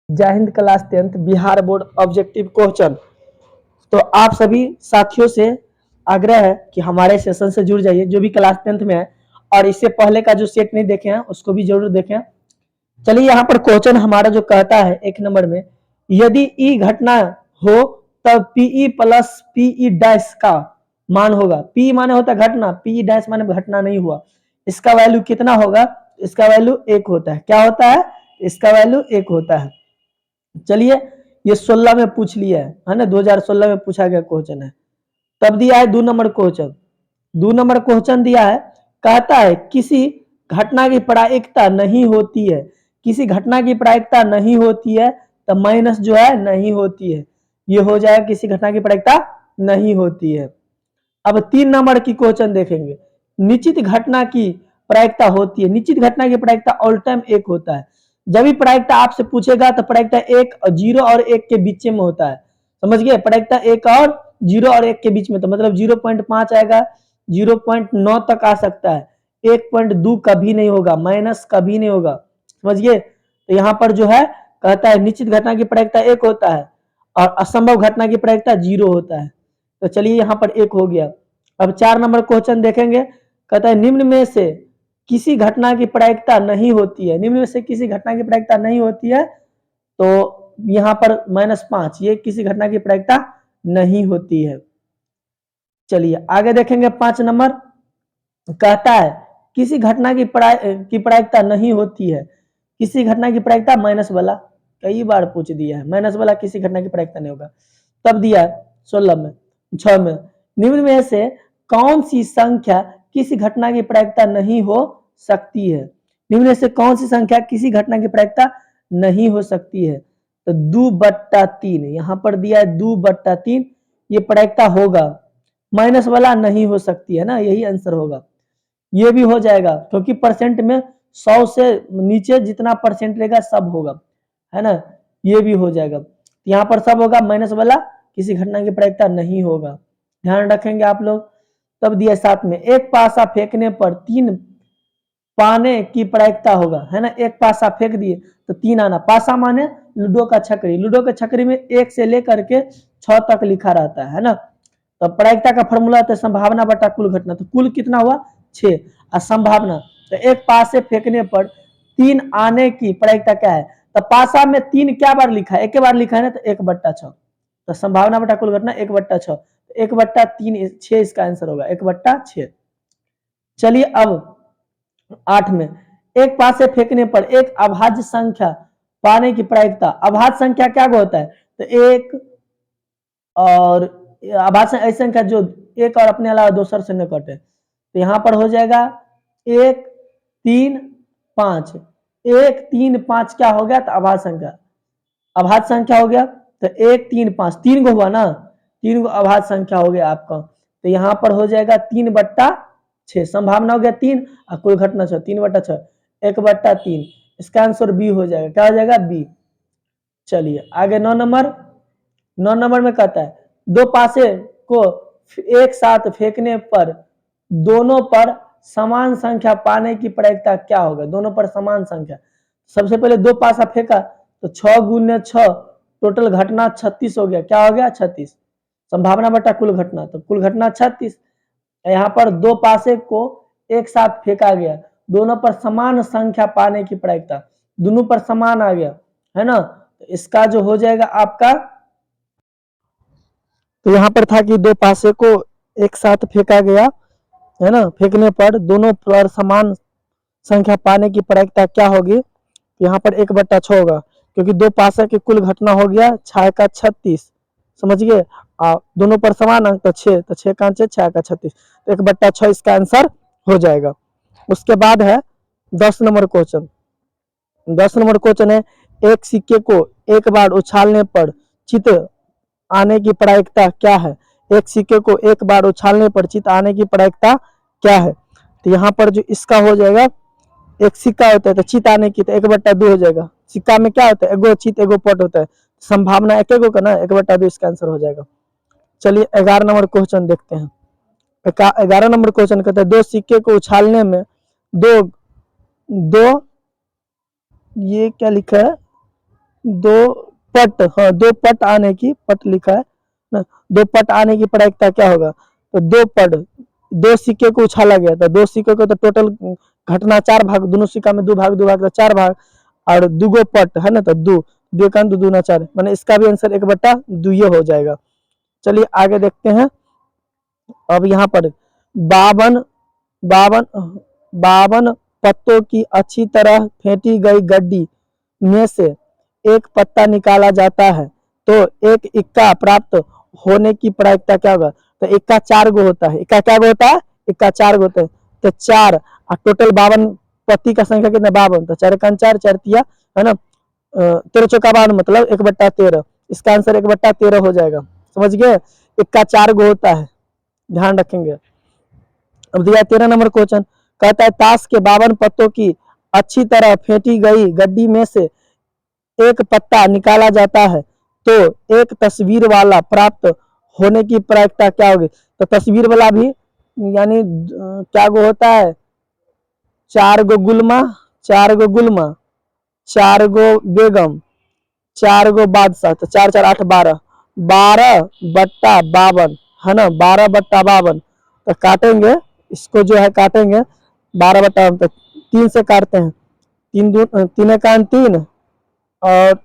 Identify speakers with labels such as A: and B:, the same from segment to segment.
A: जय Hind class 10th Bihar board objective question. तो आप सभी साथियों से आग्रह है कि हमारे सेशन से जुड़ जाइए जो भी क्लास 10th में है, और इससे पहले का जो सेट नहीं देखे हैं उसको भी जरूर देखें। चलिए यहाँ पर क्वेश्चन हमारा जो कहता है 1 नंबर में, यदि ई घटना हो तब पीई प्लस पीई डैश का मान होगा। पी माने होता है घटना, पीई डैश माने घटना नहीं हुआ, इसका वैल्यू कितना होगा? इसका वैल्यू 1 होता है। क्या होता है? इसका वैल्यू 1 होता है। चलिए ये 16 में पूछ लिया है ना, 2016 में पूछा गया क्वेश्चन है। तब दिया है 2 नंबर क्वेश्चन। 2 नंबर क्वेश्चन दिया है, कहता है किसी घटना की प्रायिकता नहीं होती है। किसी घटना की प्रायिकता नहीं होती है तो माइनस जो है नहीं होती है, ये हो जाएगा किसी घटना की प्रायिकता नहीं होती है। अब 3 नंबर की क्वेश्चन देखेंगे, निश्चित घटना की प्रायिकता होती है। निश्चित घटना की प्रायिकता ऑल टाइम 1 होता है। जब भी प्रायिकता आपसे पूछेगा तो प्रायिकता 1 और 0 और 1 के बीच में होता है, समझ गए? प्रायिकता 1 और 0 और 1 के बीच में, तो मतलब 0.5 आएगा, 0.9 तक आ सकता है, 1.2 कभी नहीं होगा, माइनस कभी नहीं होगा, समझ गए? तो यहाँ पर जो है कहता है निश्चित घटना की प्रायिकता 1 होता है और असंभव घटना की प्रायिकता 0 होता है। तो चलिए यहाँ पर 1 हो गया। अब 4 नंबर क्वेश्चन देखेंगे, कहता है निम्न में से किसी घटना की प्रायिकता नहीं होती है। निम्न में से किसी घटना की प्रायिकता नहीं होती है, तो यहाँ पर -5, ये किसी घटना की प्रायिकता नहीं होती है। चलिए आगे देखेंगे 5 नंबर, कहता है किसी घटना की प्रायिकता नहीं होती है। किसी घटना की प्रायिकता माइनस वाला, कई बार पूछ दिया है, माइनस वाला किसी घटना की प्रायिकता नहीं होगा। तब दिया है 6 में, निम्न में से कौन सी संख्या किसी घटना की प्रायिकता नहीं हो सकती है। निम्न में से कौन सी संख्या किसी घटना की प्रायिकता नहीं हो सकती है? तो 2/3, यहाँ पर दिया है 2/3, ये प्रायिकता होगा। माइनस वाला नहीं हो सकती है ना, यही आंसर होगा। ये भी हो जाएगा क्योंकि परसेंट में 100 से नीचे जितना परसेंट रहेगा सब होगा, है ना, ये भी हो जाएगा। यहाँ पर सब होगा, माइनस वाला किसी घटना की प्रायिकता नहीं होगा, ध्यान रखेंगे आप लोग। तब दिया 7 में, एक पासा फेंकने पर 3 पाने की प्रायिकता होगा, है ना। एक पासा फेंक दिए तो 3 आना। पासा माने लूडो का छकरी, लूडो के छकरी में 1 से लेकर के 6 तक लिखा रहता है ना। तो प्रायिकता का फॉर्मूला होता है संभावना बटा कुल घटना, तो कुल कितना हुआ 6 और संभावना, तो एक पासे फेंकने पर 3 आने की प्रायिकता क्या है? तो पासा में 3 क्या बार लिखा है? एक बार लिखा है ना, तो 1/6, तो संभावना बटा कुल घटना 1/6, 1/3 6 इसका आंसर होगा, 1/6। चलिए अब 8 में, एक पासे फेंकने पर एक अभाज्य संख्या पाने की प्रायिकता। अभाज्य संख्या क्या होता है? तो एक और अभाज्य ऐसी संख्या जो एक और अपने अलावा दूसर से न कटे। तो यहाँ पर हो जाएगा 1 3 5, 1 3 5 क्या हो गया? तो अभाज्य संख्या, अभाज्य संख्या हो गया। तो 1 3 5 3 को हुआ ना, 3 को अभाज्य संख्या हो गया आपका। तो यहाँ पर हो जाएगा 3/6, संभावना हो गया 3 और कुल घटना 6, 3/6, 1/3, इसका आंसर बी हो जाएगा। क्या हो जाएगा? बी। चलिए आगे 9 नंबर, 9 नंबर में कहता है दो पासे को एक साथ फेंकने पर दोनों पर समान संख्या पाने की प्रायिकता क्या होगा? दोनों पर समान संख्या, सबसे पहले 2 पासा फेंका तो 6 गुने 6, टोटल घटना 36 हो गया। क्या हो गया? 36, संभावना बटा कुल घटना, तो कुल घटना 36। यहाँ पर 2 पासे को एक साथ फेंका गया, दोनों पर समान संख्या पाने की प्रायिकता, दोनों पर समान आ गया, है ना। तो इसका जो हो जाएगा आपका, तो यहाँ पर था कि 2 पासे को एक साथ फेंका गया, है ना, फेंकने पर दोनों पर समान संख्या पाने की प्रायिकता क्या होगी? यहाँ पर 1/6 होगा, क्योंकि 2 पासे की कुल घटना हो गया 6 का 36, समझ गए। दोनों पर समान अंक तो 6, तो 6 का 6 का 36, तो 1/6 इसका आंसर हो जाएगा। उसके बाद है 10 नंबर क्वेश्चन। 10 नंबर क्वेश्चन है, एक सिक्के को एक बार उछालने पर चित आने की प्रायिकता क्या है? एक सिक्के को एक बार उछालने पर चित आने की प्रायिकता क्या है? तो यहाँ पर जो इसका हो जाएगा, एक सिक्का होता है तो चित आने की तो 1/2 हो जाएगा। सिक्का में क्या होता है? एगो चित एगो पट होता है, संभावना एक एगो का ना, 1/2 इसका आंसर हो जाएगा। चलिए 11 नंबर क्वेश्चन देखते हैं। 11 नंबर क्वेश्चन कहता है दो सिक्के को उछालने में दो दो ये क्या लिखा है? दो पट, हाँ दो पट आने की, पट लिखा है ना, दो पट आने की प्रायिकता क्या होगा, तो दो पट, दो सिक्के को उछाला गया तो दो सिक्के को तो टोटल घटना 4 भाग, दोनों सिक्का में 2 भाग 2 भाग तो 4 भाग, और दुगो पट है ना तो दो, दो का 2 दूना 4, माने इसका भी आंसर 1/2 ये हो जाएगा। चलिए आगे देखते हैं। अब यहाँ पर 52 52 52 पत्तों की अच्छी तरह फेंटी गई गड्डी में से एक पत्ता निकाला जाता है तो एक इक्का प्राप्त होने की प्रायिकता क्या होगा, तो इक्का 4 गो होता है, इक्का क्या गो होता है, इक्का 4 गो होता है, तो 4 और टोटल 52 पत्ती का संख्या कितना 52, तो 4 का 4 4 तिया है ना, 13 चौका 52 मतलब 1/13, इसका आंसर 1/13 हो जाएगा। समझ गए, इक्का 4 गो होता है, ध्यान रखेंगे। अब दिया 13 नंबर क्वेश्चन, कहता है ताश के 52 पत्तों की अच्छी तरह फेंटी गई गड्डी में से एक पत्ता निकाला जाता है तो एक तस्वीर वाला प्राप्त होने की प्रायिकता क्या होगी, तो तस्वीर वाला भी यानी क्या गो होता है, 4 गो गुलमा, 4 गो गुलमा, 4 गो बेगम, 4 गो बादशाह, तो 4 4 8 12, 12/52 है ना, 12/52, तो काटेंगे इसको जो है काटेंगे 12/52, तो 3 से काटते हैं, 3 एकान 3 और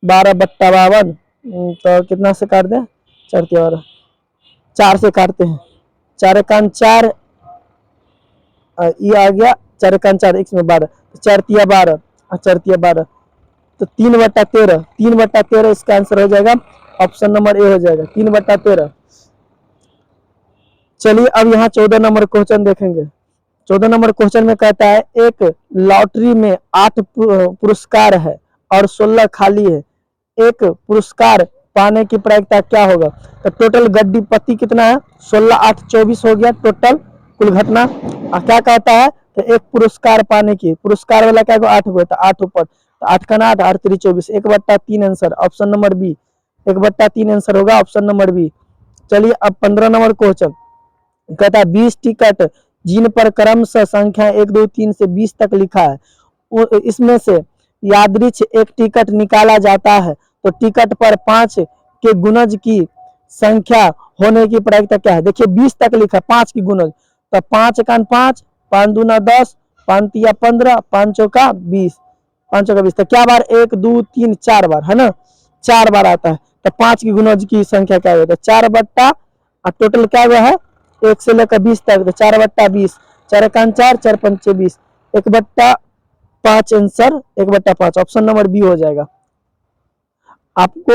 A: 12/52, तो कितना से काट दें, 4 तिया 12, 4 से काटते हैं, 4 एकान 4, ये आ गया 4 एकान 4, इसमें 12, 4 तिया 12 और 4 तिया 12, तो 3/13, 3/13 इसका आंसर हो जाएगा, ऑप्शन नंबर ए हो जाएगा 3/13। चलिए अब यहाँ 14 नंबर क्वेश्चन देखेंगे। 14 नंबर क्वेश्चन में कहता है एक लॉटरी में 8 पुरस्कार है और 16 खाली है, एक पुरस्कार पाने की प्रायिकता क्या होगा, तो टोटल गड्डी पत्ती कितना है, 16 8 24 हो गया टोटल कुल घटना, क्या कहता है, तो एक पुरस्कार पाने की, पुरस्कार वाला क्या 8 गो, तो 8 ऊपर, तो 8 का 8 8 3 24, 1/3 answer option number B, 1/3 answer होगा ऑप्शन नंबर बी। चलिए अब 15 नंबर क्वेश्चन, कहता है 20 टिकट जिन पर क्रमशः संख्या 1 2 3 से 20 तक लिखा है, इसमें से यादृच्छ एक टिकट निकाला जाता है तो टिकट पर 5 के गुणज की संख्या होने की प्रायिकता क्या है, देखिए 20 तक लिखा 5 की गुणज, तो 5 का 5, 5 दूना 10, 5 तिया 15, 5 चौका 20, 5 चौका 20, तो क्या बार 1 2 3 4 बार है ना, 4 बार आता है, तो 5 की गुणज की संख्या क्या होता है, 4 बट्टा और टोटल क्या हुआ है 1 से लेकर 20 तक, तो 4/20, 4 एकान 4, 4 पंचे 20, 1/5 आंसर 1/5 ऑप्शन नंबर बी हो जाएगा। आपको